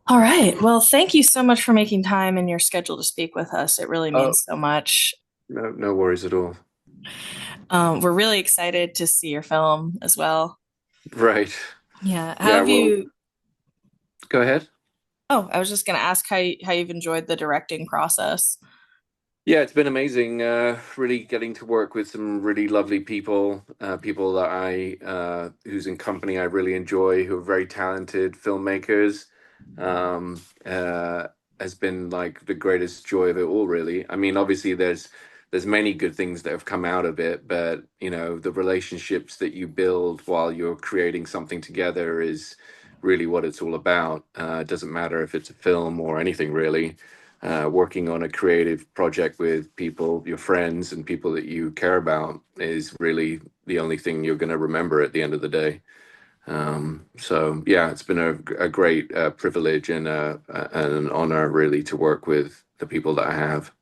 All right. Well, thank you so much for making time in your schedule to speak with us. It really Oh, means so much. no worries at all. We're really excited to see your film as well. Right. Yeah. How Yeah, have well, you? go ahead. Oh, I was just going to ask how you've enjoyed the directing process. Yeah, it's been amazing. Really getting to work with some really lovely people, people that whose in company I really enjoy, who are very talented filmmakers. Um, uh, has been like the greatest joy of it all, really. I mean, obviously, there's many good things that have come out of it, but the relationships that you build while you're creating something together is really what it's all about. It doesn't matter if it's a film or anything, really. Working on a creative project with people, your friends, and people that you care about is really the only thing you're going to remember at the end of the day. So yeah, it's been a great privilege and an honor really to work with the people that I have.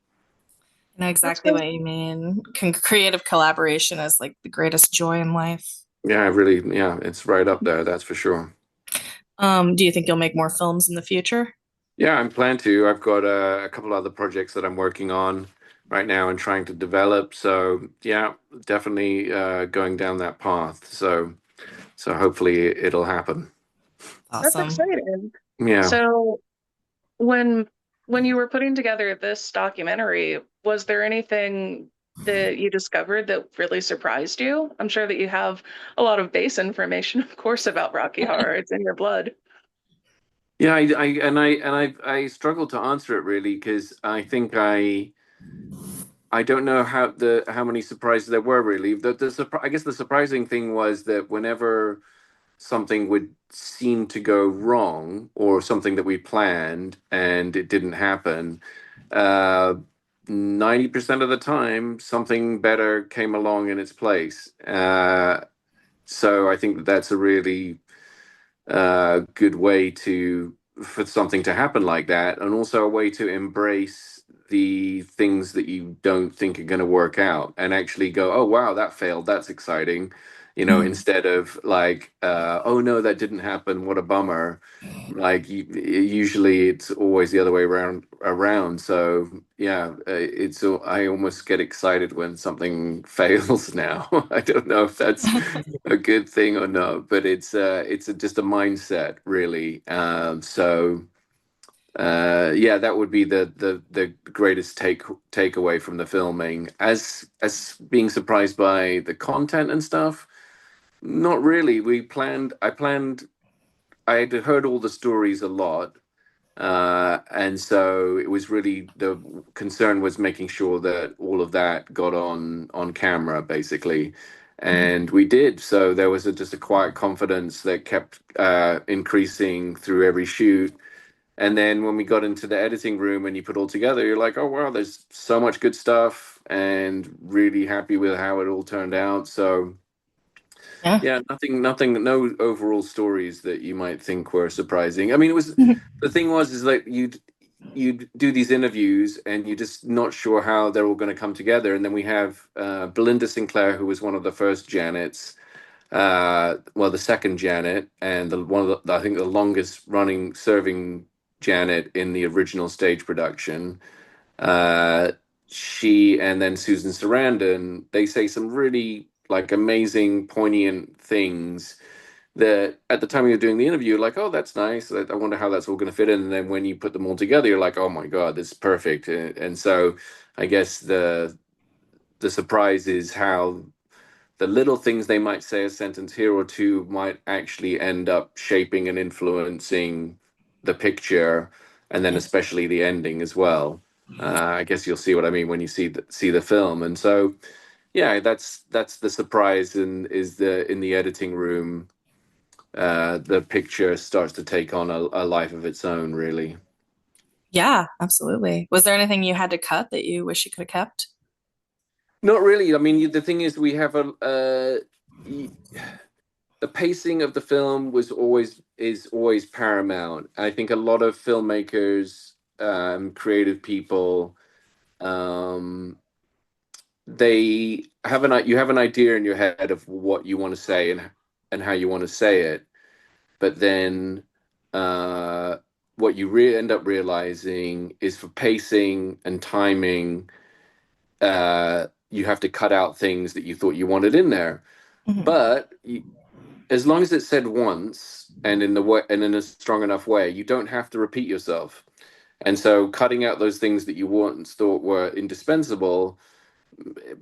I know That's exactly so, what you mean. Creative collaboration is like the greatest joy in life. Yeah, really, yeah, it's right up there, that's for sure. Do you think you'll make more films in the future? Yeah, I'm planning to. I've got a couple other projects that I'm working on right now and trying to develop. So yeah, definitely going down that path. So hopefully it'll happen. that's Awesome. exciting. Yeah. So when when you were putting together this documentary, was there anything that you discovered that really surprised you? I'm sure that you have a lot of base information, of course, about Rocky Horror. It's in your blood. Yeah, I struggle to answer it really because I think I don't know how many surprises there were really. I guess the surprising thing was that whenever something would seem to go wrong or something that we planned and it didn't happen, uh 90% of the time something better came along in its place. So I think that that's a really good way to for something to happen like that, and also a way to embrace the things that you don't think are going to work out and actually go, oh wow, that failed, that's exciting, instead of like, oh no, that didn't happen, what a bummer. Like usually it's always the other way around. So yeah, I almost get excited when something fails now. I don't know if that's a good thing or not, but just a mindset really. Yeah, that would be the greatest takeaway from the filming. As being surprised by the content and stuff, not really. I had heard all the stories a lot, and so it was really the concern was making sure that all of that got on camera, basically. And we did. So there was just a quiet confidence that kept increasing through every shoot. And then when we got into the editing room and you put all together, you're like, oh wow, there's so much good stuff, and really happy with how it all turned out. So Yeah. yeah, nothing, no overall stories that you might think were surprising. I mean, the thing was is like you'd do these interviews and you're just not sure how they're all going to come together. And then we have Belinda Sinclair, who was one of the first Janets, well, the second Janet, and one of I think the longest running serving Janet in the original stage production. Uh, she and then Susan Sarandon, they say some really like amazing, poignant things that at the time you're doing the interview, you're like, oh, that's nice. I wonder how that's all going to fit in. And then when you put them all together, you're like, oh my God, this is perfect. And so I guess the surprise is how the little things they might say a sentence here or two might actually end up shaping and influencing the picture, and then especially the ending as well. I guess you'll see what I mean when you see the film. And so yeah, that's the surprise, and is the in the editing room, the picture starts to take on a life of its own, really. Yeah, absolutely. Was there anything you had to cut that you wish you could have kept? Not really. I mean, the thing is, we have y- the pacing of the film is always paramount. I think a lot of filmmakers, creative people, um, you have an idea in your head of what you want to say and how you want to say it, but then uh, what you end up realizing is for pacing and timing, you have to cut out things that you thought you wanted in there. Mhm. But as long as it's said once and in the way and in a strong enough way, you don't have to repeat yourself. And so cutting out those things that you once thought were indispensable,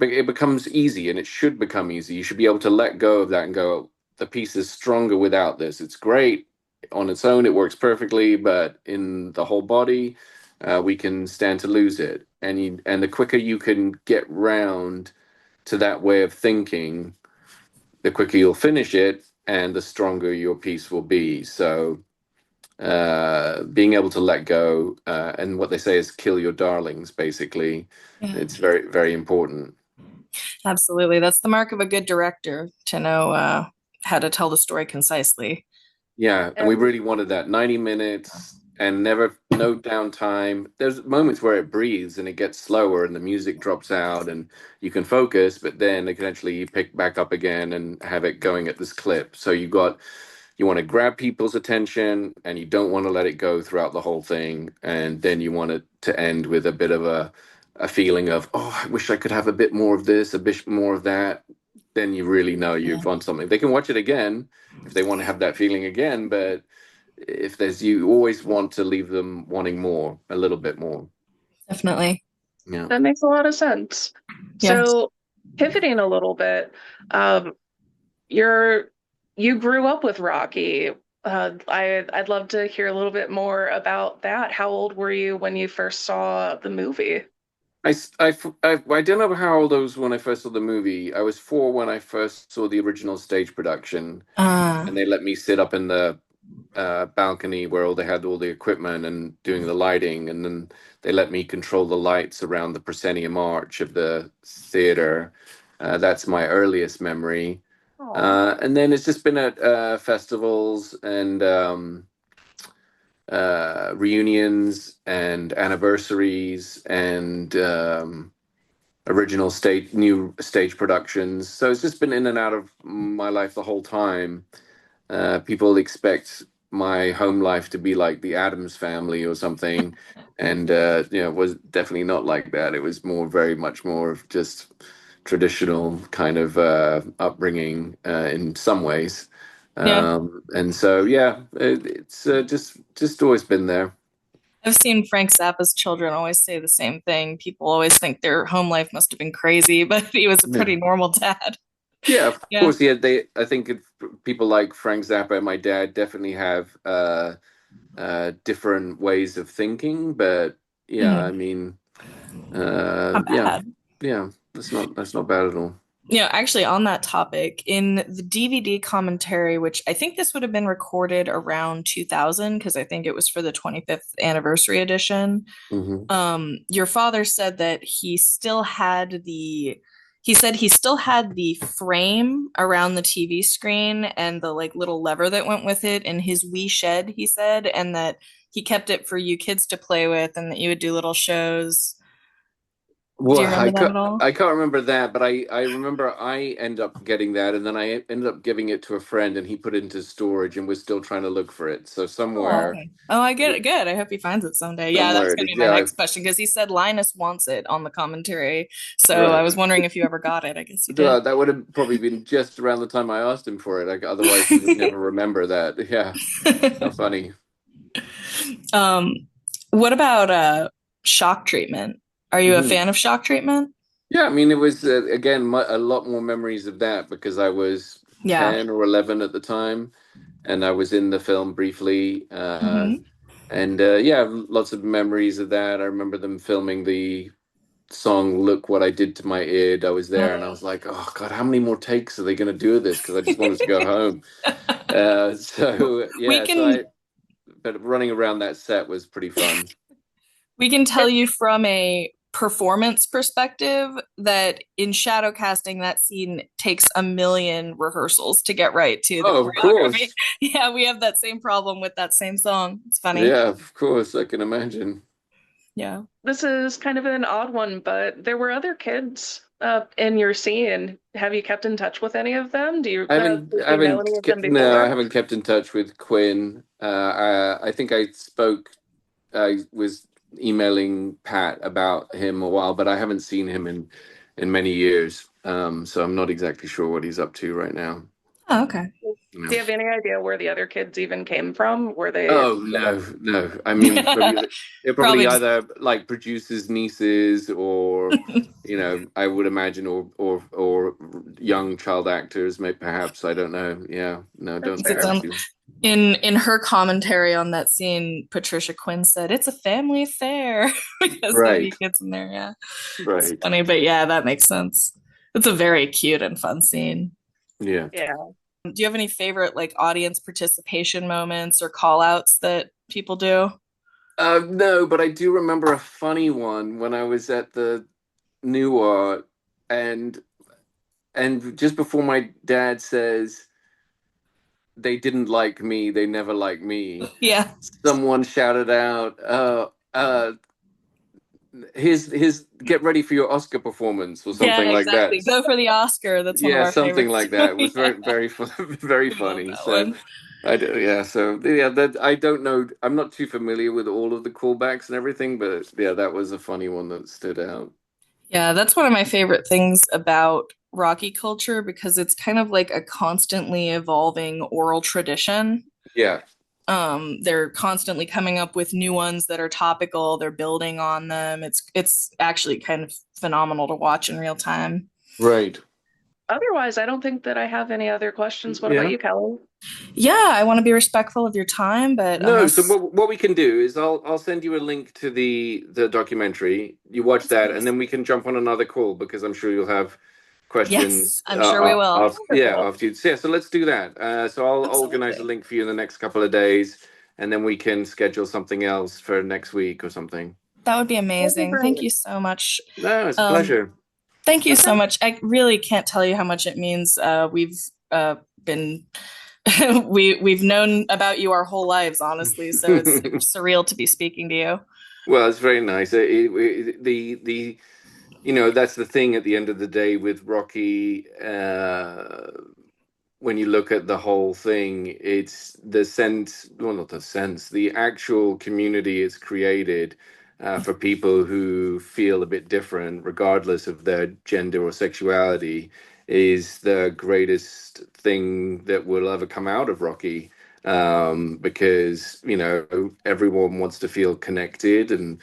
it becomes easy, and it should become easy. You should be able to let go of that and go, the piece is stronger without this. It's great on its own, it works perfectly, but in the whole body, we can stand to lose it. And the quicker you can get round to that way of thinking, the quicker you'll finish it, and the stronger your piece will be. So being able to let go, and what they say is kill your darlings, basically. Yeah, It's very, very important. absolutely. That's the mark of a good director, to know how to tell the story concisely. Yeah, and we And really wanted that 90 minutes and never no downtime. There's moments where it breathes and it gets slower and the music drops out and you can focus, but then eventually you pick back up again and have it going at this clip. So you want to grab people's attention and you don't want to let it go throughout the whole thing. And then you want it to end with a bit of a feeling of, oh, I wish I could have a bit more of this, a bit more of that. Then you really know Yeah, you've on something. They can watch it again if they want to have that feeling again, but if there's you always want to leave them wanting more, a little bit more. definitely. Yeah. that makes a lot of sense. Yeah. So pivoting a little bit, um, you're you grew up with Rocky. I'd love to hear a little bit more about that. How old were you when you first saw the movie? I don't know how old I was when I first saw the movie. I was 4 when I first saw the original stage production, Uh, and they let me sit up in the balcony where they had all the equipment and doing the lighting, and then they let me control the lights around the proscenium arch of the theater. That's my earliest memory. Oh, And then it's just been at festivals and reunions and anniversaries and new stage productions. So it's just been in and out of my life the whole time. People expect my home life to be like the Addams Family or something, and it was definitely not like that. It was very much more of just traditional kind of upbringing in some ways. yeah. And so, yeah, it's just always been there. I've seen Frank Zappa's children always say the same thing. People always think their home life must have been crazy, but he was a Yeah. pretty normal dad. Yeah, of Yeah. course. Yeah, I think people like Frank Zappa and my dad definitely have different ways of thinking, but yeah, I Mhm. mean, Not yeah, bad. yeah, that's not bad at all. Actually, on that topic, in the DVD commentary, which I think this would have been recorded around 2000, because I think it was for the 25th anniversary edition. Hmm. Your father said that he said he still had the frame around the TV screen and the like little lever that went with it in his wee shed, he said, and that he kept it for you kids to play with and that you would do little shows. Do Well, you remember that at all? I can't remember that, but I remember I end up getting that, and then I ended up giving it to a friend, and he put it into storage, and we're still trying to look for it. So Oh, somewhere, okay. Oh, I get it. Good. I hope he finds it someday. Yeah, that was somewhere going it to is. be my Yeah, next question because he said Linus wants it on the commentary. So I right. was wondering if you ever got it. I guess you did. That would have probably been just around the time I asked him for it. Like, otherwise, he would never remember that. Yeah, how funny. Um, what about shock treatment? Are you a Hmm. fan of shock treatment? Yeah, I mean, it was again a lot more memories of that because I was Yeah. 10 or 11 at the time, and I was in the film briefly. Hmm. And yeah, lots of memories of that. I remember them filming the song "Look What I Did to My Id." I was there, and I was like, "Oh God, how many more takes are they going to do of this?" Because I just wanted to go home. So We yeah, can but running around that set was pretty fun. we can tell you from a performance perspective that in shadow casting that scene takes a million rehearsals to get right to the Oh, of choreography. course. Yeah, we have that same problem with that same song. It's funny. Yeah, of course. I can imagine. Yeah. this is kind of an odd one, but there were other kids in your scene, have you kept in touch with any of them? Do you I did you know any of them no, I before? haven't kept in touch with Quinn. I think I was emailing Pat about him a while, but I haven't seen him in many years. So I'm not exactly sure what he's up to right now. Oh, okay. You Do know. you have any idea where the other kids even came from? Were they Oh no, no. I mean, they're probably Probably just either like producers' nieces, or I would imagine, or young child actors, maybe perhaps. I don't know. Yeah, no, that's don't it fair. don't sounds do. in her commentary on that scene, Patricia Quinn said it's a family affair because so many Right, kids in there. Yeah, it's right. funny, but yeah, that makes sense. It's a very cute and fun scene. Yeah. Yeah. Do you have any favorite like audience participation moments or call outs that people do? No, but I do remember a funny one when I was at the New Art, and just before my dad says they didn't like me, they never like me, Yeah, someone shouted out, his get ready for your Oscar performance, or yeah, something like that. exactly. Go for the Oscar. That's one of Yeah, our something favorites like that. It too. was Yeah, very very I love funny. that So one. I do, yeah. So yeah, that I don't know. I'm not too familiar with all of the callbacks and everything, but yeah, that was a funny one that stood out. Yeah, that's one of my favorite things about Rocky culture because it's kind of like a constantly evolving oral tradition. Yeah, They're constantly coming up with new ones that are topical. They're building on them. It's actually kind of phenomenal to watch in real time. right. Otherwise, I don't think that I have any other questions. What about Yeah. you, Kelly? Yeah, I want to be respectful of your time, but No, so unless what we can do is I'll send you a link to the documentary. You watch yes, that, and please. then we can jump on another call, because I'm sure you'll have questions. Yes, I'm sure we will. Yeah, Wonderful. after you. So, yeah, so let's do that. So I'll organize a Absolutely. link for you in the next couple of days, and then we can schedule something else for next week or something. That would be That'd be amazing. Thank great. you so much. No, it's a Um, pleasure. Thank you Okay. so much. I really can't tell you how much it means. We've been we've known about you our whole lives, honestly. So it's surreal to be speaking to you. Well, it's very nice. The that's the thing at the end of the day with Rocky. When you look at the whole thing, it's the sense, well, not the sense, the actual community it's created for people who feel a bit different, regardless of their gender or sexuality, is the greatest thing that will ever come out of Rocky. Because everyone wants to feel connected and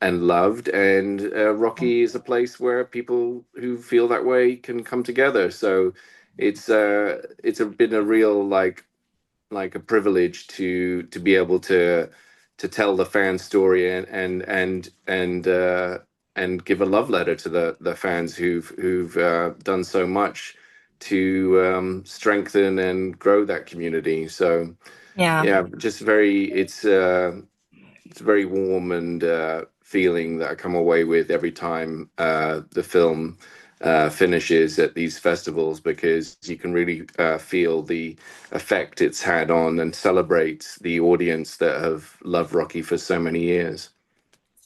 loved, and Rocky is a place where people who feel that way can come together. So been a real like a privilege to be able to tell the fan story, and give a love letter to the fans who've done so much to strengthen and grow that community. So Yeah. yeah, just very it's very warm and feeling that I come away with every time the film finishes at these festivals, because you can really feel the effect it's had on and celebrate the audience that have loved Rocky for so many years.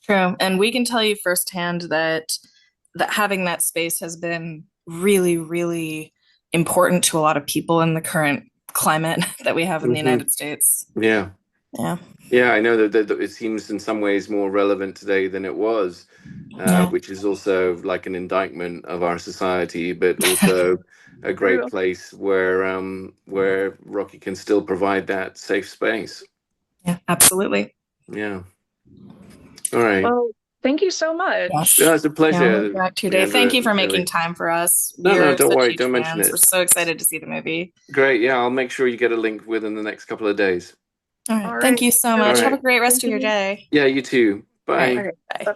True. And we can tell you firsthand that having that space has been really, really important to a lot of people in the current climate that we have in the Hmm. United States. Yeah. Yeah. Yeah, I know that it seems in some ways more relevant today than it was, Yeah. which is also like an indictment of our society, but also a great True. place where Rocky can still provide that safe space. Yeah, absolutely. Yeah. All right. Well, thank you so much. Yeah, it's a Yeah, we'll pleasure, go back to your day. Thank Leandra you for and making Kelly. time for us. No, no, We're don't such worry. huge Don't mention fans. We're it. so excited to see the movie. Great. Yeah, I'll make sure you get a link within the next couple of days. All right. All Thank right. you so All much. Have right. a great rest Thank of your you. day. Yeah, you too. All right. All Bye. right. Bye. Bye.